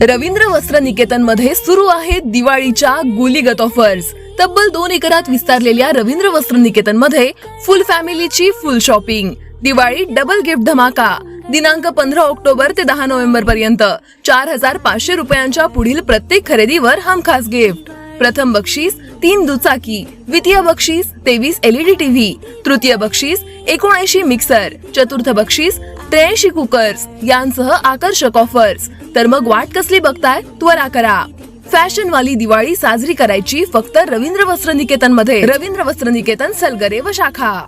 रवींद्र वस्त्र निकेतन मध्ये सुरू आहेत दिवाळीच्या गुलीगत ऑफर्स। तब्बल 2 एकरात विस्तारलेल्या रवींद्र वस्त्र निकेतन मध्ये फुल फॅमिलीची full shopping. Diwali double gift धमाका दिनांक 15 ऑक्टोबर ते 10 नोव्हेंबर पर्यंत 4500 रुपयांच्या पुढील प्रत्येक खरेदीवर हमखास गिफ्ट। प्रथम बक्षीस 3 दुचाकी, द्वितीय बक्षीस 23 LED टीव्ही, तृतीय बक्षीस 79 मिक्सर, चतुर्थ बक्षीस 83 कुकर्स यांसह आकर्षक ऑफर्स। तर मग वाट कसली बघताय, त्वरा करा। फॅशन वाली दिवाळी साजरी करायची फक्त रवींद्र वस्त्र निकेतन मध्ये। रवींद्र वस्त्र निकेतन, सलगरे व शाखा।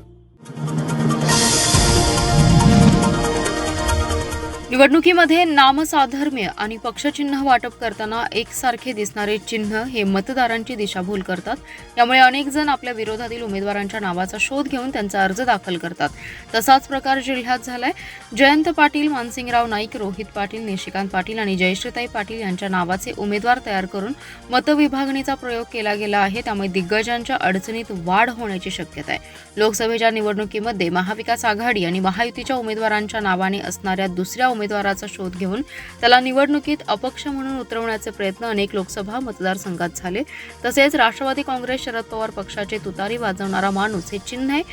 निवडणुकीमध्ये नामसाधर्म्य आणि पक्षचिन्ह वाटप करताना एकसारखे दिसणारे चिन्ह हे मतदारांची दिशाभूल करतात। त्यामुळे अनेक जण आपल्या विरोधातील उमेदवारांच्या नावाचा शोध घेऊन त्यांचा अर्ज दाखल करतात। तसाच प्रकार जिल्ह्यात झालाय। जयंत पाटील, मानसिंगराव नाईक, रोहित पाटील, निशिकांत पाटील आणि जयश्रीताई पाटील यांच्या नावाचे उमेदवार तयार करून मतविभागणीचा प्रयोग केला गेला आहे। त्यामुळे दिग्गजांच्या अडचणीत वाढ होण्याची शक्यता आहे। लोकसभेच्या निवडणुकीमध्ये महाविकास आघाडी आणि महायुतीच्या उमेदवारांच्या नावाने असणाऱ्या दुसऱ्या उमेदवाराचा शोध घेऊन त्याला निवडणुकीत अपक्ष म्हणून उतरवण्याचे प्रयत्न अनेक लोकसभा मतदारसंघात झाले। तसेच राष्ट्रवादी काँग्रेस शरद पवार पक्षाचे तुतारी वाजवणारा माणूस हे चिन्ह आहे।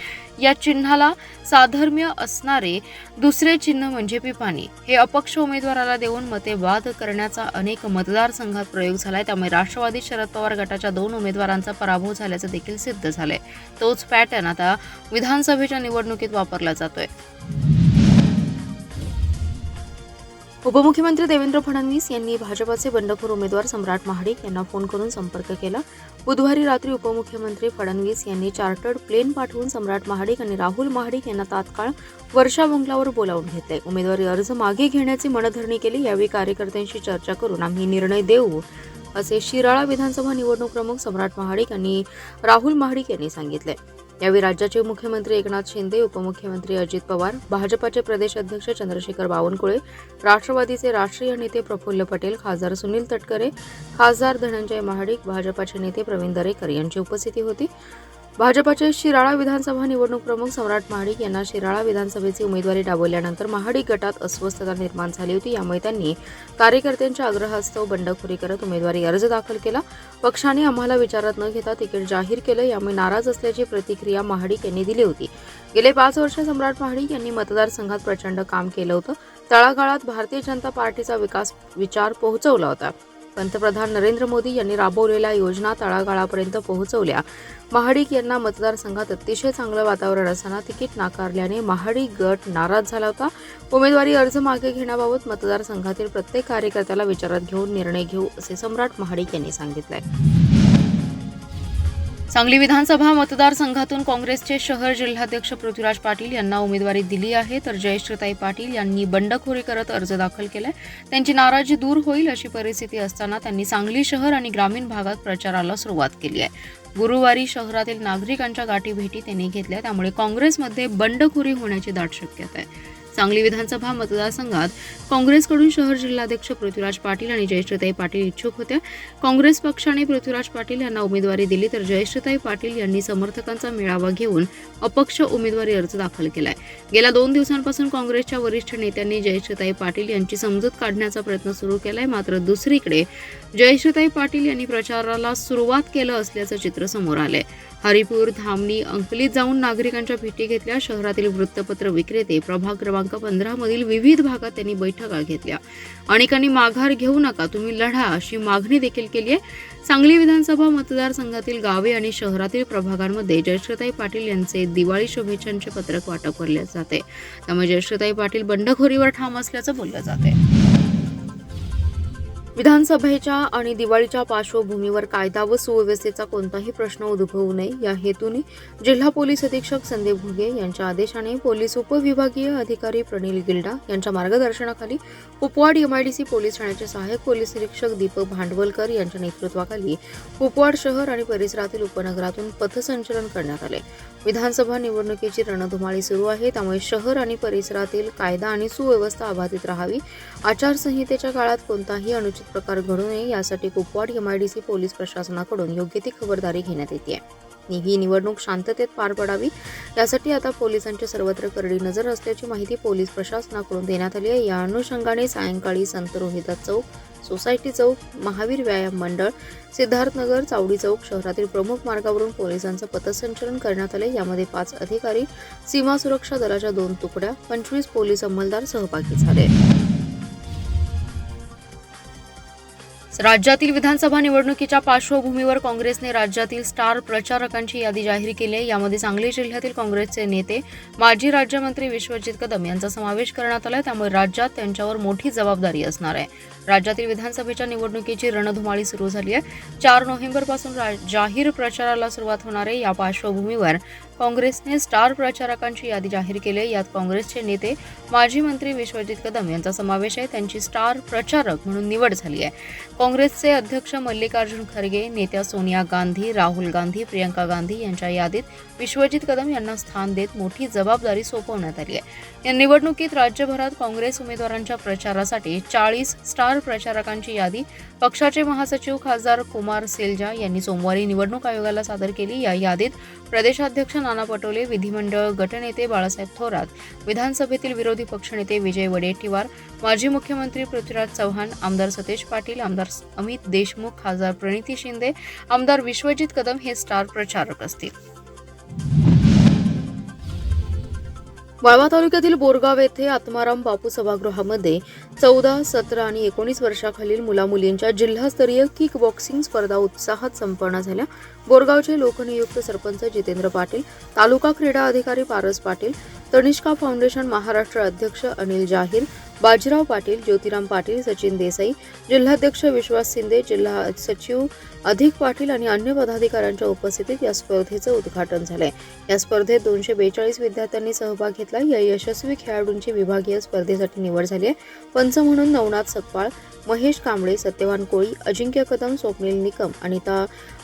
या चिन्हाला साधर्म्य असणारे दुसरे चिन्ह म्हणजे पिपाणी हे अपक्ष उमेदवाराला देऊन मते बाद करण्याचा अनेक मतदारसंघात प्रयोग झालाय। त्यामुळे राष्ट्रवादी शरद पवार गटाच्या 2 उमेदवारांचा पराभव झाल्याचं देखील सिद्ध झालंय। तोच पॅटर्न आता विधानसभेच्या निवडणुकीत वापरला जातोय। उपमुख्यमंत्री देवेंद्र फडणवीस यांनी भाजपाचे बंडखोर उमेदवार सम्राट महाडिक यांना फोन करून संपर्क केला। बुधवारी रात्री उपमुख्यमंत्री फडणवीस यांनी चार्टर्ड प्लेन पाठवून सम्राट महाडिक आणि राहुल महाडिक यांना तात्काळ वर्षा बंगल्यावर बोलावून घेतले। उमेदवारी अर्ज मागे घेण्याची मनधरणी केली। यावेळी कार्यकर्त्यांशी चर्चा करून आम्ही निर्णय देऊ असे शिराळा विधानसभा निवडणूक प्रमुख सम्राट महाडिक आणि राहुल महाडिक यांनी सांगितले। यावेळी राज्याचे मुख्यमंत्री एकनाथ शिंदे, उपमुख्यमंत्री अजित पवार, भाजपाचे प्रदेश अध्यक्ष चंद्रशेखर बावनकुळे, राष्ट्रवादीचे राष्ट्रीय नेते प्रफुल्ल पटेल, खासदार सुनील तटकरे, खासदार धनंजय महाडिक, भाजपाचे नेते प्रवीण दरेकर यांची उपस्थिती होती। भाजपाचे शिराळा विधानसभा निवडणूक प्रमुख सम्राट महाडिक यांना शिराळा विधानसभेची उमेदवारी डावलल्यानंतर महाडिक गटात अस्वस्थता निर्माण झाली होती। यामुळे त्यांनी कार्यकर्त्यांच्या आग्रहास्तव बंडखोरी करत उमेदवारी अर्ज दाखल केला। पक्षाने आम्हाला विचारात न घेता तिकीट जाहीर केलं। यामुळे नाराज असल्याची प्रतिक्रिया महाडिक यांनी दिली होती। गेले 5 वर्ष सम्राट महाडिक यांनी मतदारसंघात प्रचंड काम केलं होतं। तळागाळात भारतीय जनता पार्टीचा विकास विचार पोहोचवला होता। पंतप्रधान नरेंद्र मोदी यांनी राबवलेल्या योजना तळागाळापर्यंत पोहोचवल्या। महाडिक यांना मतदारसंघात अतिशय चांगलं वातावरण असताना तिकीट नाकारल्याने महाडिक गट नाराज झाला होता। उमेदवारी अर्ज मागे घेण्याबाबत मतदारसंघातील प्रत्येक कार्यकर्त्याला विचारात घेऊन निर्णय घेऊ असे सम्राट महाडिक यांनी सांगितले। सांगली विधानसभा मतदारसंघातून काँग्रेसचे शहर जिल्हाध्यक्ष पृथ्वीराज पाटील यांना उमेदवारी दिली आहे, तर जयश्रीताई पाटील यांनी बंडखोरी करत अर्ज दाखल केलाय। त्यांची नाराजी दूर होईल अशी परिस्थिती असताना त्यांनी सांगली शहर आणि ग्रामीण भागात प्रचाराला सुरुवात केली आहे। गुरुवारी शहरातील नागरिकांच्या गाठीभेटी त्यांनी घेतल्या। त्यामुळे काँग्रेसमध्ये बंडखोरी होण्याची दाट शक्यता आहे। सांगली विधानसभा मतदारसंघात काँग्रेसकडून शहर जिल्हाध्यक्ष पृथ्वीराज पाटील आणि जयश्रीताई पाटील इच्छुक होत्या। काँग्रेस पक्षाने पृथ्वीराज पाटील यांना उमेदवारी दिली, तर जयश्रीताई पाटील यांनी समर्थकांचा मेळावा घेऊन अपक्ष उमेदवारी अर्ज दाखल केलाय। गेल्या 2 दिवसांपासून काँग्रेसच्या वरिष्ठ नेत्यांनी जयश्रीताई पाटील यांची समजूत काढण्याचा प्रयत्न सुरू केलाय। मात्र दुसरीकडे जयश्रीताई पाटील यांनी प्रचाराला सुरुवात केलं असल्याचं चित्र समोर आलंय। हरिपूर, धामणी, अंकलीत जाऊन नागरिकांच्या भेटी घेतल्या। शहरातील वृत्तपत्र विक्रेते, प्रभाग क्रमांक 15 मधील विविध भागात त्यांनी बैठका घेतल्या। अनेकांनी माघार घेऊ नका, तुम्ही लढा अशी मागणी देखील केली आहे। सांगली विधानसभा मतदारसंघातील गावे आणि शहरातील प्रभागांमध्ये जयश्रीताई पाटील यांचे दिवाळी शुभेच्छांचे पत्रक वाटप केले जाते। त्यामुळे जयश्रीताई पाटील बंडखोरीवर ठाम असल्याचं बोललं जाते। विधानसभेच्या आणि दिवाळीच्या पार्श्वभूमीवर कायदा व सुव्यवस्थेचा कोणताही प्रश्न उद्भवू नये या हेतूने जिल्हा पोलीस अधीक्षक संदीप घुगे यांच्या आदेशाने पोलीस उपविभागीय अधिकारी प्रणिल गिल्डा यांच्या मार्गदर्शनाखाली कुपवाड MIDC पोलीस ठाण्याचे सहाय्यक पोलीस निरीक्षक दीपक भांडवलकर यांच्या नेतृत्वाखाली कुपवाड शहर आणि परिसरातील उपनगरातून पथसंचलन करण्यात आले। विधानसभा निवडणुकीची रणधुमाळी सुरू आहे। त्यामुळे शहर आणि परिसरातील कायदा आणि सुव्यवस्था अबाधित राहावी, आचारसंहितेच्या काळात कोणताही अनुचित प्रकार घडू नये यासाठी कुपवाड MIDC पोलीस प्रशासनाकडून योग्य ती खबरदारी घेण्यात येते आहे। ही निवडणूक शांततेत पार पडावी यासाठी आता पोलिसांची सर्वत्र करडी नजर असल्याची माहिती पोलीस प्रशासनाकडून देण्यात आली आहे। या अनुषंगाने सायंकाळी संत रोहिदास चौक, सोसायटी चौक, महावीर व्यायाम मंडळ, सिद्धार्थनगर, चावडी चौक शहरातील प्रमुख मार्गावरून पोलिसांचं पथसंचलन करण्यात आले. यामध्ये 5 अधिकारी, सीमा सुरक्षा दलाच्या 2 तुकड्या, 25 पोलीस अंमलदार सहभागी झाले. राज्यातील विधानसभा निवडणुकीच्या पार्श्वभूमीवर काँग्रेसने राज्यातील स्टार प्रचारकांची यादी जाहीर केली आहे. यामध्ये सांगली जिल्ह्यातील काँग्रेसचे नेते माजी राज्यमंत्री विश्वजित कदम यांचा समावेश करण्यात आला. त्यामुळे राज्यात त्यांच्यावर मोठी जबाबदारी असणार आहे. राज्यातील विधानसभेच्या निवडणुकीची रणधुमाळी सुरू झाली आहे. 4 नोव्हेंबरपासून जाहीर प्रचाराला सुरुवात होणार आहे. या पार्श्वभूमीवर काँग्रेसने स्टार प्रचारकांची यादी जाहीर केली आहे. यात काँग्रेसचे नेते माजी मंत्री विश्वजित कदम यांचा समावेश आहे. त्यांची स्टार प्रचारक म्हणून निवड झाली आहे. काँग्रेसचे अध्यक्ष मल्लिकार्जुन खरगे, नेत्या सोनिया गांधी, राहुल गांधी, प्रियंका गांधी यांच्या यादीत विश्वजित कदम यांना स्थान देत मोठी जबाबदारी सोपवण्यात आली आहे. या निवडणुकीत राज्यभरात काँग्रेस उमेदवारांच्या प्रचारासाठी 40 स्टार प्रचारकांची यादी पक्षाचे महासचिव खासदार कुमार सेलजा यांनी सोमवारी निवडणूक आयोगाला सादर केली. या यादीत प्रदेशाध्यक्ष नाना पटोले, विधिमंडळ गटनेते बाळासाहेब थोरात, विधानसभेतील विरोधी पक्षनेते विजय वडेट्टीवार, माजी मुख्यमंत्री पृथ्वीराज चव्हाण, आमदार सतेज पाटील, आमदार अमित देशमुख, खासदार प्रणिती शिंदे, आमदार विश्वजित कदम हे स्टार प्रचारक असतील. वाळवा तालुक्यातील बोरगाव येथे आत्माराम बापू सभागृहामध्ये 14, 17 आणि 19 वर्षाखालील मुलामुलींच्या जिल्हास्तरीय किक बॉक्सिंग स्पर्धा उत्साहात संपन्न झाल्या. बोरगावचे लोकनियुक्त सरपंच जितेंद्र पाटील, तालुका क्रीडा अधिकारी पारस पाटील, तनिष्का फाउंडेशन महाराष्ट्र अध्यक्ष अनिल जाहीर, बाजीराव पाटील, ज्योतिराम पाटील, सचिन देसाई, जिल्हाध्यक्ष विश्वास शिंदे, जिल्हा सचिव अधिक पाटील आणि अन्य पदाधिकाऱ्यांच्या उपस्थितीत या स्पर्धेचं उद्घाटन झालंय. या स्पर्धेत 242 विद्यार्थ्यांनी सहभाग घेतला. या यशस्वी खेळाडूंची विभागीय स्पर्धेसाठी निवड झाली आहे. पंच म्हणून नवनाथ सकपाळ, महेश कांबळे, सत्यवान कोळी, अजिंक्य कदम, स्वप्नील निकम,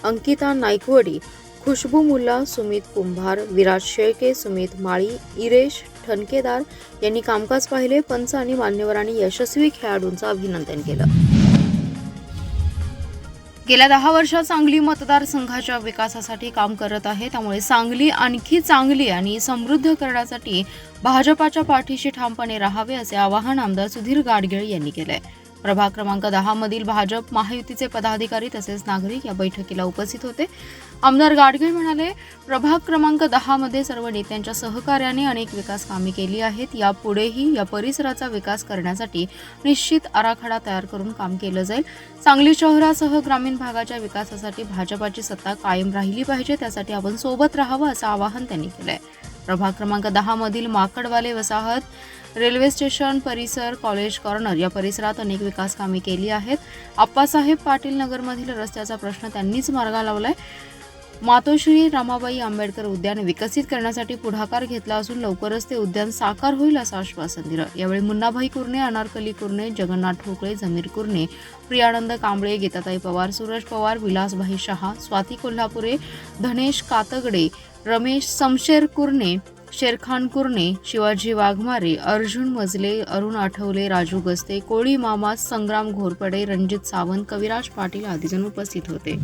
अंकिता नाईकवडी, खुशबू मुल्ला, सुमित कुंभार, विराज शेळके, सुमित माळी, इरेश ठणकेदार यांनी कामकाज पाहिले. पंच आणि मान्यवरांनी यशस्वी खेळाडूंचं अभिनंदन केलं. गेल्या 10 वर्षात सांगली मतदारसंघाच्या विकासासाठी काम करत आहे. त्यामुळे सांगली आणखी चांगली आणि समृद्ध करण्यासाठी भाजपाच्या पाठीशी ठामपणे राहावे असे आवाहन आमदार सुधीर गाडगीळ यांनी केलंय. प्रभाग क्रमांक 10 मधील भाजप महायुतीचे पदाधिकारी तसेच नागरिक या बैठकीला उपस्थित होते. आमदार गाडगीळ म्हणाले, प्रभाग क्रमांक 10 मध्ये सर्व नेत्यांच्या सहकार्याने अनेक विकास कामे केली आहेत. यापुढेही या परिसराचा विकास करण्यासाठी निश्चित आराखडा तयार करून काम केलं जाईल. सांगली शहरासह ग्रामीण भागाच्या विकासासाठी भाजपाची सत्ता कायम राहिली पाहिजे. त्यासाठी आपण सोबत राहावं असं आवाहन त्यांनी केलंय. प्रभाग क्रमांक 10 मधील माकडवाले वसाहत, रेल्वे स्टेशन परिसर, कॉलेज कॉर्नर या परिसरात अनेक विकास कामे केली आहेत. आप्पासाहेब पाटील नगरमधील रस्त्याचा प्रश्न त्यांनीच मार्गा लावलाय. मातोश्री रमाबाई आंबेडकर उद्यान विकसित करण्यासाठी पुढाकार घेतला असून लवकरच ते उद्यान साकार होईल असं आश्वासन दिलं. यावेळी मुन्नाभाई कुर्णे, अनारकली कुर्णे, जगन्नाथ ठोकळे, जमीर कुर्णे, प्रियानंद कांबळे, गीताताई पवार, सूरज पवार, विलासभाई शहा, स्वाती कोल्हापुरे, धनेश कातगडे, रमेश समशेर कुर्णे, शेरखान कुर्णे, शिवाजी वाघमारे, अर्जुन मजले, अरुण आठवले, राजू गस्ते, कोळी मामा, संग्राम घोरपडे, रणजित सावंत, कविराज पाटील आदी जण उपस्थित होते.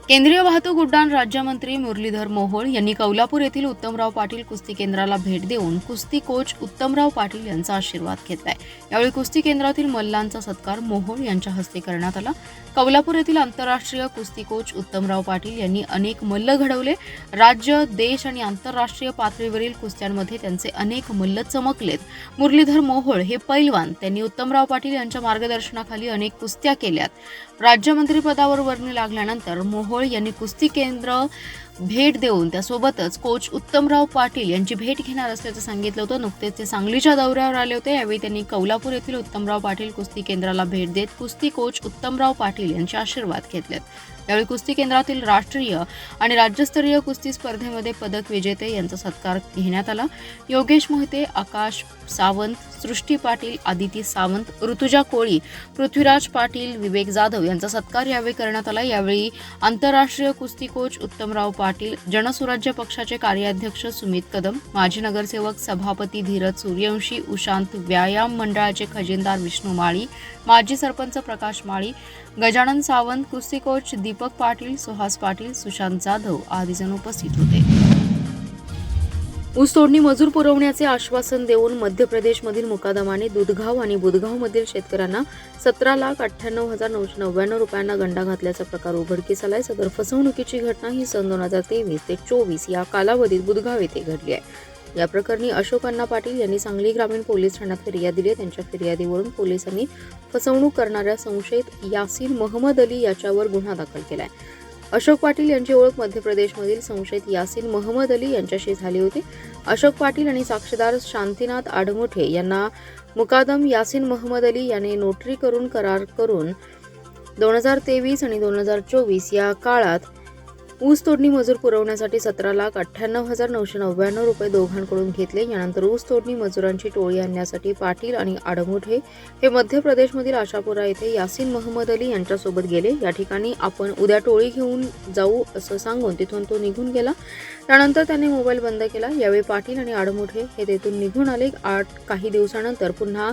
केंद्रीय वाहतूक उड्डाण राज्यमंत्री मुरलीधर मोहोळ यांनी कौलापूर येथील उत्तमराव पाटील कुस्ती केंद्राला भेट देऊन कुस्ती कोच उत्तमराव पाटील यांचा आशीर्वाद घेतलाय. यावेळी कुस्ती केंद्रातील मल्लांचा सत्कार मोहोळ यांच्या हस्ते करण्यात आला. कौलापूर येथील आंतरराष्ट्रीय कुस्ती कोच उत्तमराव पाटील यांनी अनेक मल्ल घडवले. राज्य, देश आणि आंतरराष्ट्रीय पातळीवरील कुस्त्यांमध्ये त्यांचे अनेक मल्ल चमकलेत. मुरलीधर मोहोळ हे पैलवान. त्यांनी उत्तमराव पाटील यांच्या मार्गदर्शनाखाली अनेक कुस्त्या केल्यात. राज्यमंत्रीपदावर वर्णी लागल्यानंतर मोहोळ यांनी कुस्ती केंद्र भेट देऊन त्यासोबतच कोच उत्तमराव पाटील यांची भेट घेणार असल्याचं सांगितलं होतं. नुकतेच ते सांगलीच्या दौऱ्यावर आले होते. यावेळी त्यांनी कौलापूर येथील उत्तमराव पाटील कुस्ती केंद्राला भेट देत कुस्ती कोच उत्तमराव पाटील यांचे आशीर्वाद घेतलेत. यावेळी कुस्ती केंद्रातील राष्ट्रीय आणि राज्यस्तरीय कुस्ती स्पर्धेमध्ये पदक विजेते यांचा सत्कार घेण्यात आला. योगेश मोहिते, आकाश सावंत, सृष्टी पाटील, आदिती सावंत, ऋतुजा कोळी, पृथ्वीराज पाटील, विवेक जाधव यांचा सत्कार यावेळी करण्यात आला. यावेळी आंतरराष्ट्रीय कुस्ती कोच उत्तमराव पाटील, जनसुराज्य पक्षाचे कार्याध्यक्ष सुमित कदम, माजी नगरसेवक सभापती धीरज सूर्यवंशी, उशांत व्यायाम मंडळाचे खजिनदार विष्णू माळी, माजी सरपंच प्रकाश माळी, गजानन सावंत, कुस्ती कोच दीपक पाटील, सुहास पाटील, सुशांत जाधव आदी जण उपस्थित होते. ऊसतोडणी मजूर पुरवण्याचे आश्वासन देऊन मध्य प्रदेशमधील मुकादमाने दुधगाव आणि बुधगावमधील शेतकऱ्यांना 17,98,999 रुपयांना गंडा घातल्याचा प्रकार उघडकीस आलाय. सदर फसवणुकीची घटना ही सन 2023 ते 24 या कालावधीत बुधगाव येथे घडली आहे. या प्रकरणी अशोक अण्णा पाटील यांनी सांगली ग्रामीण पोलीस ठाण्यात फिर्याद दिली. त्यांच्या फिर्यादीवरून पोलिसांनी फसवणूक करणाऱ्या संशयित यासीन महम्मद अली याच्यावर गुन्हा दाखल केलाय. अशोक पाटील यांची ओळख मध्य प्रदेशमधील संशयित यासीन महम्मद अली यांच्याशी झाली होती. अशोक पाटील आणि साक्षीदार शांतीनाथ आडमोठे यांना मुकादम यासीन महम्मद अली याने नोटरी करून करार करून 2023 आणि 2024 या काळात ऊस तोडणी मजूर पुरवण्यासाठी 17,98,999 रुपये दोघांकडून घेतले. यानंतर ऊस तोडणी मजुरांची टोळी आणण्यासाठी पाटील आणि आडमोठे हे मध्य प्रदेशमधील आशापुरा येथे यासीन महम्मद अली यांच्यासोबत गेले. या ठिकाणी आपण उद्या टोळी घेऊन जाऊ असं सांगून तिथून तो निघून गेला. त्यानंतर त्याने मोबाईल बंद केला. यावेळी पाटील आणि आडमोठे हे तेथून निघून आले. काही दिवसानंतर पुन्हा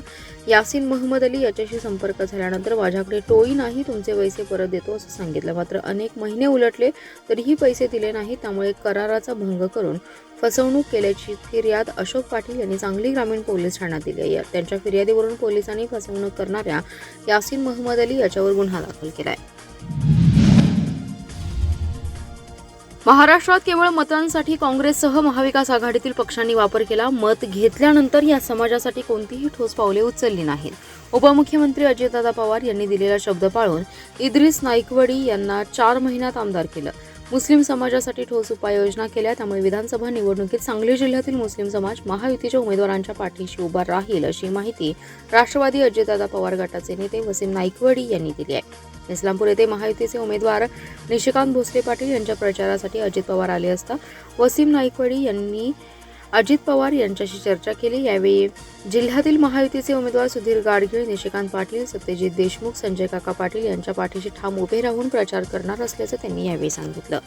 यासीन महम्मद अली याच्याशी संपर्क झाल्यानंतर माझ्याकडे टोळी नाही, तुमचे पैसे परत देतो असं सांगितलं. मात्र अनेक महिने उलटले तरीही पैसे दिले नाही. त्यामुळे कराराचा भंग करून फसवणूक केल्याची फिर्याद अशोक पाटील यांनी सांगली ग्रामीण पोलीस ठाण्यात दिली आहे. त्यांच्या फिर्यादीवरून पोलिसांनी फसवणूक करणाऱ्या यासीन महम्मद अली याच्यावर गुन्हा दाखल केलाय. महाराष्ट्रात केवळ मतांसाठी काँग्रेससह महाविकास आघाडीतील पक्षांनी वापर केला. मत घेतल्यानंतर या समाजासाठी कोणतीही ठोस पावले उचलली नाहीत. उपमुख्यमंत्री अजितदादा पवार यांनी दिलेला शब्द पाळून इद्रिस नाईकवडी यांना 4 महिन्यात आमदार केलं. मुस्लिम समाजासाठी ठोस उपाययोजना केल्या. त्यामुळे विधानसभा निवडणुकीत सांगली जिल्ह्यातील मुस्लिम समाज महायुतीच्या उमेदवारांच्या पाठीशी उभा राहील अशी माहिती राष्ट्रवादी अजितदादा पवार गटाचे नेते वसीम नाईकवडी यांनी दिली आहे. इस्लामपूर येथे महायुतीचे उमेदवार निशिकांत भोसले पाटील यांच्या प्रचारासाठी अजित पवार आले असता वसीम नाईकवडी यांनी अजित पवार यांच्याशी चर्चा केली. यावेळी जिल्ह्यातील महायुतीचे उमेदवार सुधीर गाडगीळ, निशिकांत पाटील, सत्यजित देशमुख, संजय काका पाटील यांच्या पाठीशी ठाम उभे राहून प्रचार करणार असल्याचं त्यांनी यावेळी सांगितलं.